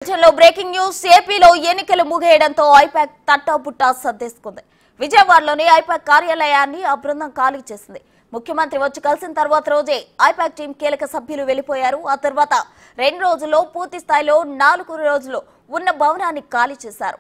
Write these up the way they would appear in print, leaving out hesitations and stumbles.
Breaking news ఏపీలో ఎన్నికలు ముగియడంతో I-PAC తట్టాబుట్టా సర్దేసుకుంది. విజయవాడలోని ఐపాక్ కార్యాలయాన్ని ఆ బృందం ఖాళీ చేసింది. ముఖ్యమంత్రి వచ్చి కలిసిన తర్వాత రోజే ఐపాక్ టీం కీలక సభ్యులు వెళ్లిపోయారు. ఆ తర్వాత 2 రోజుల్లో పూర్తి స్థాయిలో 4 రోజులు ఉన్న భవనాన్ని ఖాళీ చేశారు.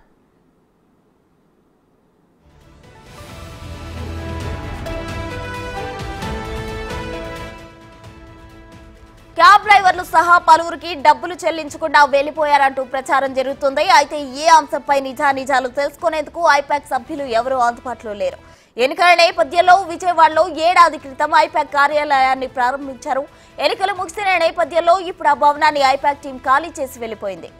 క్యాబ్ డ్రైవర్లు సహా పలువురికి డబ్బులు చెల్లించకుండా వెళ్లిపోయారంటూ ప్రచారం జరుగుతుంది. అయితే ఈ అంశంపై నిజానిజాలు తెలుసుకునేందుకు ఐపాక్ సభ్యులు ఎవరూ అందుబాటులో లేరు. ఎన్నికల నేపథ్యంలో విజయవాడలో ఏడాది క్రితం ఐపాక్ కార్యాలయాన్ని ప్రారంభించారు. ఎన్నికలు ముగిసిన నేపథ్యంలో ఇప్పుడు ఆ భవనాన్ని ఐపాక్ టీం ఖాళీ చేసి వెళ్లిపోయింది.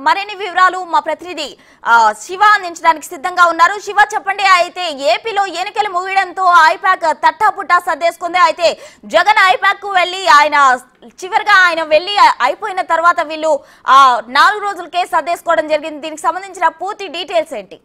మరిన్ని వివరాలు మా ప్రతినిధి శివ అందించడానికి సిద్ధంగా ఉన్నారు. శివ, చెప్పండి. అయితే ఏపీలో ఎన్నికలు ముగియడంతో ఐపాక్ తట్టాపుట్టా సర్దేసుకుంది. అయితే జగన్ ఐపాక్ కు వెళ్లి చివరిగా ఆయన వెళ్లి అయిపోయిన తర్వాత వీళ్ళు 4 రోజులకే సర్దేసుకోవడం జరిగింది. దీనికి సంబంధించిన పూర్తి డీటెయిల్స్ ఏంటి?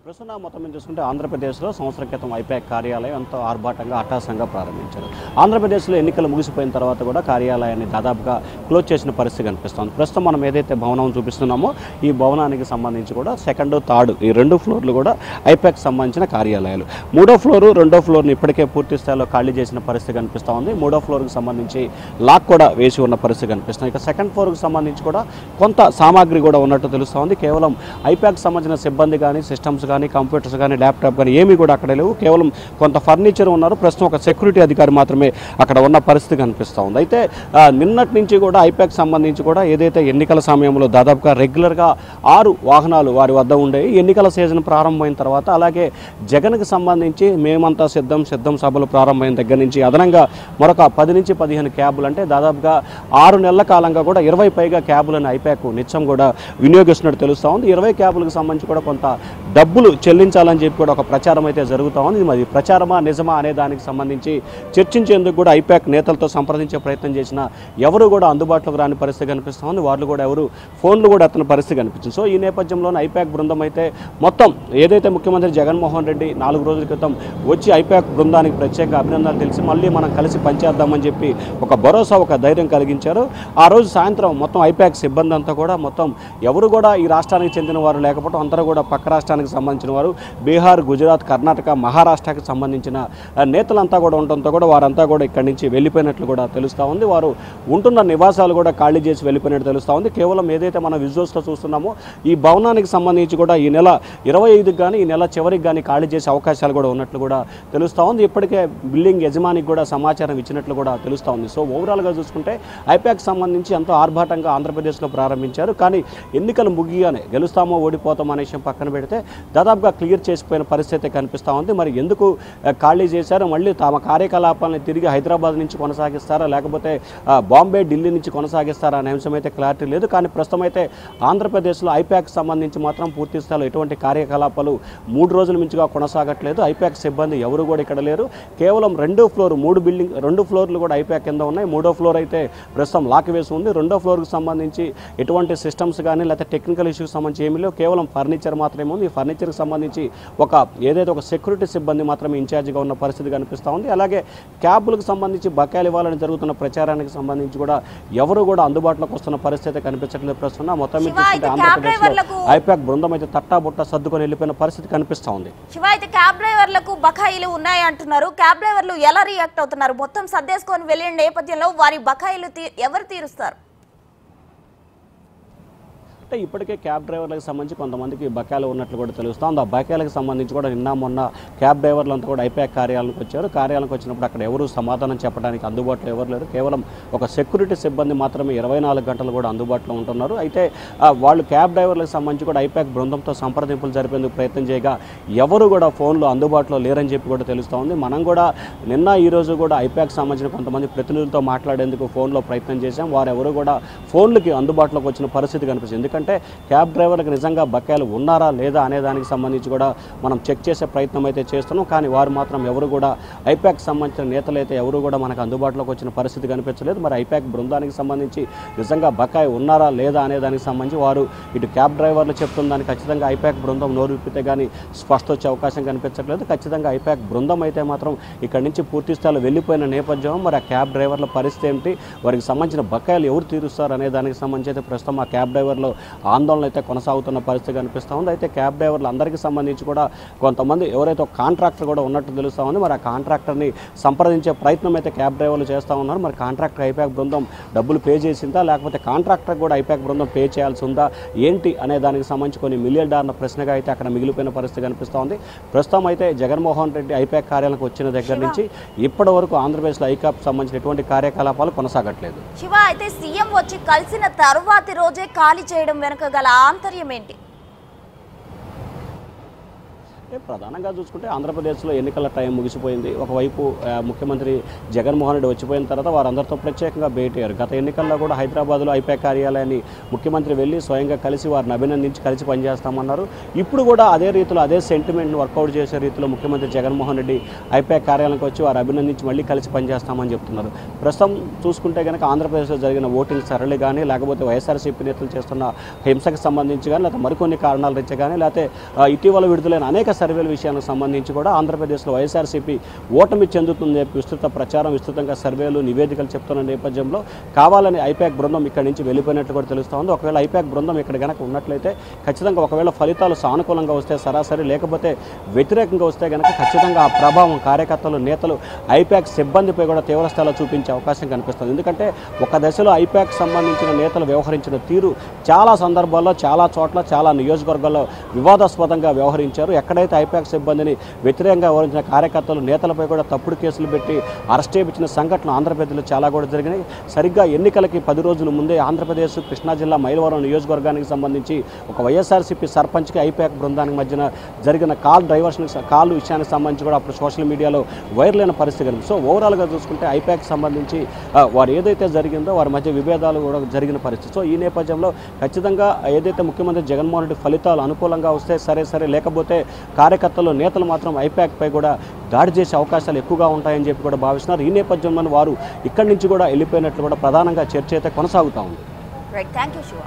ప్రస్తుతం మొత్తం మీద చూసుకుంటే ఆంధ్రప్రదేశ్లో సంవత్సరం క్రితం ఐపాక్ కార్యాలయం ఎంతో ఆర్భాటంగా అట్టాసంగా ప్రారంభించారు. ఆంధ్రప్రదేశ్లో ఎన్నికలు ముగిసిపోయిన తర్వాత కూడా కార్యాలయాన్ని దాదాపుగా క్లోజ్ చేసిన పరిస్థితి కనిపిస్తుంది. ప్రస్తుతం మనం ఏదైతే భవనం చూపిస్తున్నామో ఈ భవనానికి సంబంధించి కూడా 2nd, 3rd ఈ 2 ఫ్లోర్లు కూడా ఐపాక్ సంబంధించిన కార్యాలయాలు. 3వ ఫ్లోరు 2వ ఫ్లోర్ని ఇప్పటికే పూర్తి స్థాయిలో ఖాళీ చేసిన పరిస్థితి కనిపిస్తూ ఉంది. 3వ ఫ్లోర్కి సంబంధించి లాక్ కూడా వేసి ఉన్న పరిస్థితి కనిపిస్తుంది. ఇక 2nd ఫ్లోర్కి సంబంధించి కూడా కొంత సామాగ్రి కూడా ఉన్నట్టు తెలుస్తూ ఉంది. కేవలం ఐపాక్ సంబంధించిన సిబ్బంది కానీ సిస్టమ్స్ కానీ కంప్యూటర్స్ కానీ ల్యాప్టాప్ కానీ ఏమీ కూడా అక్కడ లేవు. కేవలం కొంత ఫర్నిచర్ ఉన్నారు. ప్రస్తుతం ఒక సెక్యూరిటీ అధికారి మాత్రమే అక్కడ ఉన్న పరిస్థితి కనిపిస్తూ ఉంది. అయితే నిన్నటి నుంచి కూడా ఐపాక్ సంబంధించి కూడా ఏదైతే ఎన్నికల సమయంలో దాదాపుగా రెగ్యులర్గా 6 వాహనాలు వారి వద్ద ఉండేవి. ఎన్నికల సీజన్ ప్రారంభమైన తర్వాత అలాగే జగన్కి సంబంధించి మేమంతా సిద్ధం సభలు ప్రారంభమైన దగ్గర నుంచి అదనంగా మరొక 10 నుంచి 15 క్యాబులు, అంటే దాదాపుగా 6 నెలల కాలంగా కూడా 20 పైగా క్యాబులను ఐపాక్ నిత్యం కూడా వినియోగిస్తున్నట్టు తెలుస్తూ ఉంది. 20 క్యాబులకు సంబంధించి కూడా కొంత డబ్బులు చెల్లించాలని చెప్పి కూడా ఒక ప్రచారం అయితే జరుగుతూ ఉంది. మరి ప్రచారమా నిజమా అనే దానికి సంబంధించి చర్చించేందుకు కూడా ఐపాక్ నేతలతో సంప్రదించే ప్రయత్నం చేసినా ఎవరు కూడా అందుబాటులోకి రాని పరిస్థితి కనిపిస్తూ ఉంది. వాళ్ళు కూడా ఎవరు ఫోన్లు కూడా ఎత్తని పరిస్థితి కనిపించింది. సో ఈ నేపథ్యంలోనే ఐపాక్ బృందం అయితే మొత్తం ఏదైతే ముఖ్యమంత్రి జగన్మోహన్ రెడ్డి 4 రోజుల క్రితం వచ్చి ఐపాక్ బృందానికి ప్రత్యేక అభినందనలు తెలిసి మళ్ళీ మనం కలిసి పనిచేద్దామని చెప్పి ఒక భరోసా, ఒక ధైర్యం కలిగించారు. ఆ రోజు సాయంత్రం మొత్తం ఐపాక్ సిబ్బంది అంతా కూడా మొత్తం ఎవరు కూడా ఈ రాష్ట్రానికి చెందిన వారు లేకపోవడం, అందరూ కూడా పక్క రాష్ట్రానికి సంబంధించిన వారు బీహార్, గుజరాత్, కర్ణాటక, మహారాష్ట్రకి సంబంధించిన నేతలంతా కూడా ఉండటంతో కూడా వారంతా కూడా ఇక్కడి నుంచి వెళ్ళిపోయినట్లు కూడా తెలుస్తూ ఉంది. వారు ఉంటున్న నివాసాలు కూడా ఖాళీ చేసి వెళ్ళిపోయినట్టు తెలుస్తూ ఉంది. కేవలం ఏదైతే మనం విజువల్స్లో చూస్తున్నామో ఈ భవనానికి సంబంధించి కూడా ఈ నెల 25కి కానీ ఈ నెల చివరికి కానీ ఖాళీ చేసే అవకాశాలు కూడా ఉన్నట్లు కూడా తెలుస్తూ ఉంది. ఇప్పటికే బిల్డింగ్ యజమానికి కూడా సమాచారం ఇచ్చినట్లు కూడా తెలుస్తూ ఉంది. సో ఓవరాల్గా చూసుకుంటే ఐపాక్ సంబంధించి ఎంతో ఆర్భాటంగా ఆంధ్రప్రదేశ్లో ప్రారంభించారు. కానీ ఎన్నికలు ముగియగానే గెలుస్తామో ఓడిపోతామో అనే విషయం పక్కన పెడితే దాదాపుగా క్లియర్ చేసిపోయిన పరిస్థితి కనిపిస్తూ ఉంది. మరి ఎందుకు ఖాళీ చేశారో, మళ్ళీ తమ కార్యకలాపాలను తిరిగి హైదరాబాద్ నుంచి కొనసాగిస్తారా లేకపోతే బాంబే, ఢిల్లీ నుంచి కొనసాగిస్తారా అనే అంశం అయితే క్లారిటీ లేదు. కానీ ప్రస్తుతం అయితే ఆంధ్రప్రదేశ్లో ఐపాక్ సంబంధించి మాత్రం పూర్తి స్థాయిలో ఎటువంటి కార్యకలాపాలు 3 రోజుల మించిగా కొనసాగట్లేదు. ఐపాక్ సిబ్బంది ఎవరు కూడా ఇక్కడ లేరు. కేవలం 2వ ఫ్లోర్ 2 ఫ్లోర్లు కూడా ఐపాక్ కింద ఉన్నాయి. 3వ ఫ్లోర్ అయితే ప్రస్తుతం లాక్ వేసి ఉంది. 2వ ఫ్లోర్కి సంబంధించి ఎటువంటి సిస్టమ్స్ కానీ లేకపోతే టెక్నికల్ ఇష్యూస్ సంబంధించి ఏమీ లేవు. కేవలం ఫర్నిచర్ మాత్రమే ఉంది. ఈ ఫర్నిచర్కి సంబంధించి ఏదైతే ఒక సెక్యూరిటీ సిబ్బంది మాత్రమే ఇన్ఛార్జిగా ఉన్న పరిస్థితి కనిపిస్తూ ఉంది. అలాగే క్యాబులకు సంబంధించి బకాయిలు ఇవ్వాలని జరుగుతున్న ప్రచారానికి సంబంధించి కూడా ఎవరు కూడా అందుబాటులోకి వస్తున్న పరిస్థితి కనిపించట్లేదు. ప్రస్తుతం మొత్తం ఆంధ్రప్రదేశ్లో ఐపాక్ బృందం అయితే తట్టాబుట్టా సర్దుకొని వెళ్ళిపోయిన పరిస్థితి కనిపిస్తూ ఉంది. అయితే క్యాబ్ డ్రైవర్లకు బకాయిలు ఉన్నాయి అంటున్నారు. క్యాబ్ డ్రైవర్లు ఎలా రియాక్ట్ అవుతున్నారు? మొత్తం సర్దేసుకొని వెళ్ళిన నేపథ్యంలో వారి బకాయిలు ఎవరు తీరుస్తారు? అంటే ఇప్పటికే క్యాబ్ డ్రైవర్లకు సంబంధించి కొంతమందికి బకాయిలు ఉన్నట్లు కూడా తెలుస్తుంది. ఆ బకాయిలకు సంబంధించి కూడా నిన్న మొన్న క్యాబ్ డ్రైవర్లంతా కూడా ఐపాక్ కార్యాలయానికి వచ్చారు. కార్యాలయానికి వచ్చినప్పుడు అక్కడ ఎవరు సమాధానం చెప్పడానికి అందుబాటులో ఎవరు లేరు. కేవలం ఒక సెక్యూరిటీ సిబ్బంది మాత్రమే 24 గంటలు కూడా అందుబాటులో ఉంటున్నారు. అయితే వాళ్ళు క్యాబ్ డ్రైవర్లకు సంబంధించి కూడా ఐపాక్ బృందంతో సంప్రదింపులు జరిపేందుకు ప్రయత్నం చేయగా ఎవరు కూడా ఫోన్లు అందుబాటులో లేరని చెప్పి కూడా తెలుస్తూ ఉంది. మనం కూడా నిన్న ఈరోజు కూడా ఐపాక్ సంబంధించిన కొంతమంది ప్రతినిధులతో మాట్లాడేందుకు ఫోన్లో ప్రయత్నం చేశాం. వారెవరు కూడా ఫోన్లకి అందుబాటులోకి వచ్చిన పరిస్థితి కనిపిస్తుంది. ఎందుకంటే క్యాబ్ డ్రైవర్లకు నిజంగా బకాయిలు ఉన్నారా లేదా అనే దానికి సంబంధించి కూడా మనం చెక్ చేసే ప్రయత్నం అయితే చేస్తున్నాం. కానీ వారు మాత్రం ఎవరు కూడా ఐపాక్ సంబంధించిన నేతలు అయితే ఎవరు కూడా మనకు అందుబాటులోకి వచ్చిన పరిస్థితి కనిపించలేదు. మరి ఐపాక్ బృందానికి సంబంధించి నిజంగా బకాయి ఉన్నారా లేదా అనే దానికి సంబంధించి వారు ఇటు క్యాబ్ డ్రైవర్లు చెప్తున్న దానికి ఖచ్చితంగా ఐపాక్ బృందం నోరు విప్పితే కానీ స్పష్ట వచ్చే అవకాశం కనిపించట్లేదు. ఖచ్చితంగా ఐపాక్ బృందం అయితే మాత్రం ఇక్కడి నుంచి పూర్తి స్థాయిలో వెళ్ళిపోయిన నేపథ్యం మరి ఆ క్యాబ్ డ్రైవర్ల పరిస్థితి ఏమిటి, వారికి సంబంధించిన బకాయిలు ఎవరు తీరుస్తారు అనే దానికి సంబంధించి అయితే ప్రస్తుతం ఆ క్యాబ్ డ్రైవర్లు ఆందోళన అయితే కొనసాగుతున్న పరిస్థితి కనిపిస్తూ ఉంది. అయితే క్యాబ్ డ్రైవర్లు అందరికీ సంబంధించి కూడా కొంతమంది ఎవరైతే ఒక కాంట్రాక్టర్ కూడా ఉన్నట్టు తెలుస్తూ ఉంది. మరి ఆ కాంట్రాక్టర్ని సంప్రదించే ప్రయత్నం అయితే క్యాబ్ డ్రైవర్లు చేస్తూ ఉన్నారు. మరి కాంట్రాక్టర్ ఐపాక్ బృందం డబ్బులు పే చేసిందా లేకపోతే కాంట్రాక్టర్ కూడా ఐపాక్ బృందం పే చేయాల్సి ఉందా ఏంటి అనే దానికి సంబంధించి కొన్ని $1 మిలియన్ ప్రశ్నగా అయితే అక్కడ మిగిలిపోయిన పరిస్థితి కనిపిస్తూ ఉంది. ప్రస్తుతం అయితే జగన్మోహన్ రెడ్డి ఐపాక్ కార్యాలయానికి వచ్చిన దగ్గర నుంచి ఇప్పటి వరకు ఆంధ్రప్రదేశ్లో ఐకాప్ సంబంధించిన ఎటువంటి కార్యకలాపాలు కొనసాగట్లేదు. శివ, అయితే సీఎం వచ్చి కలిసిన తరువాతి రోజే ఖాళీ చేయడం వెనుక గల ఆంతర్యం ఏంటి? ప్రధానంగా చూసుకుంటే ఆంధ్రప్రదేశ్లో ఎన్నికల టైం ముగిసిపోయింది. ఒకవైపు ముఖ్యమంత్రి జగన్మోహన్ రెడ్డి వచ్చిపోయిన తర్వాత వారందరితో ప్రత్యేకంగా భేటీ అయ్యారు. గత ఎన్నికల్లో కూడా హైదరాబాద్లో ఐపాక్ కార్యాలయాన్ని ముఖ్యమంత్రి వెళ్ళి స్వయంగా కలిసి వారిని అభినందించి కలిసి పనిచేస్తామన్నారు. ఇప్పుడు కూడా అదే రీతిలో అదే సెంటిమెంట్ను వర్కౌట్ చేసే రీతిలో ముఖ్యమంత్రి జగన్మోహన్ రెడ్డి ఐపాక్ కార్యాలయానికి వచ్చి వారు అభినందించి మళ్ళీ కలిసి పనిచేస్తామని చెప్తున్నారు. ప్రస్తుతం చూసుకుంటే కనుక ఆంధ్రప్రదేశ్లో జరిగిన ఓటింగ్ సరళి కానీ లేకపోతే వైఎస్ఆర్సీపీ నేతలు చేస్తున్న హింసకు సంబంధించి కానీ లేకపోతే మరికొన్ని కారణాల రీత్యా కానీ లేకపోతే ఇటీవల విడుదలైన అనేక సర్వేల విషయానికి సంబంధించి కూడా ఆంధ్రప్రదేశ్లో వైఎస్ఆర్సీపీ ఓటమి చెందుతుందని చెప్పి విస్తృత ప్రచారం విస్తృతంగా సర్వేలు నివేదికలు చెప్తున్న నేపథ్యంలో కావాలని ఐపాక్ బృందం ఇక్కడి నుంచి వెళ్ళిపోయినట్లు కూడా తెలుస్తూ ఉంది. ఒకవేళ ఐపాక్ బృందం ఇక్కడ కనుక ఉన్నట్లయితే ఖచ్చితంగా ఒకవేళ ఫలితాలు సానుకూలంగా వస్తే సరాసరి లేకపోతే వ్యతిరేకంగా వస్తే కనుక ఖచ్చితంగా ఆ ప్రభావం కార్యకర్తలు నేతలు ఐపాక్ సిబ్బందిపై కూడా తీవ్రస్థాయిలో చూపించే అవకాశం కనిపిస్తుంది. ఎందుకంటే ఒక దశలో ఐపాక్ సంబంధించిన నేతలు వ్యవహరించిన తీరు చాలా సందర్భాల్లో చాలా చోట్ల చాలా నియోజకవర్గాల్లో వివాదాస్పదంగా వ్యవహరించారు. ఎక్కడైతే ఐపాక్ సిబ్బందిని వ్యతిరేకంగా వ్యవహరించిన కార్యకర్తలు నేతలపై కూడా తప్పుడు కేసులు పెట్టి అరెస్ట్ చేయించిన సంఘటనలు ఆంధ్రప్రదేశ్లో చాలా కూడా జరిగినాయి. సరిగ్గా ఎన్నికలకి 10 రోజుల ముందే ఆంధ్రప్రదేశ్ కృష్ణా జిల్లా మైలవరం నియోజకవర్గానికి సంబంధించి ఒక వైఎస్ఆర్సీపీ సర్పంచ్కి ఐపాక్ బృందానికి మధ్యన జరిగిన కాల్ విషయానికి సంబంధించి కూడా అప్పుడు సోషల్ మీడియాలో వైరల్ అయిన పరిస్థితి కనిపిస్తుంది. సో ఓవరాల్గా చూసుకుంటే ఐపాక్ సంబంధించి వారు ఏదైతే జరిగిందో వారి మధ్య విభేదాలు కూడా జరిగిన పరిస్థితి. సో ఈ నేపథ్యంలో ఖచ్చితంగా ఏదైతే ముఖ్యమంత్రి జగన్మోహన్ రెడ్డి ఫలితాలు అనుకూలంగా వస్తే సరే లేకపోతే కార్యకర్తలు నేతలు మాత్రం ఐపాక్ పై కూడా దాడి చేసే అవకాశాలు ఎక్కువగా ఉంటాయని చెప్పి కూడా భావిస్తున్నారు. ఈ నేపథ్యంలో వారు ఇక్కడి నుంచి కూడా వెళ్ళిపోయినట్లు కూడా ప్రధానంగా చర్చ అయితే కొనసాగుతూ ఉంది. Right, thank you Shiva.